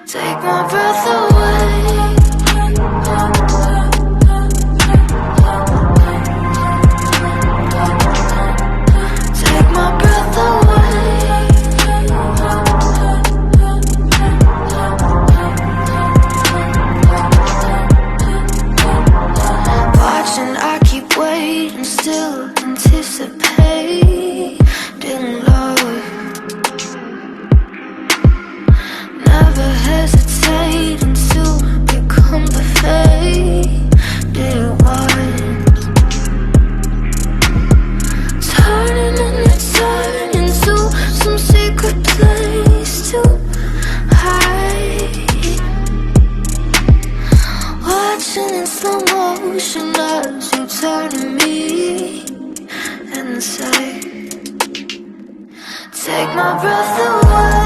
Take my breath away. Take my breath away. Watching, I keep waiting, still anticipating love. Never hesitating to become the faded ones. Turning and it's turning to some secret place to hide. Watching in slow motion as you turn to me and say, take my breath away.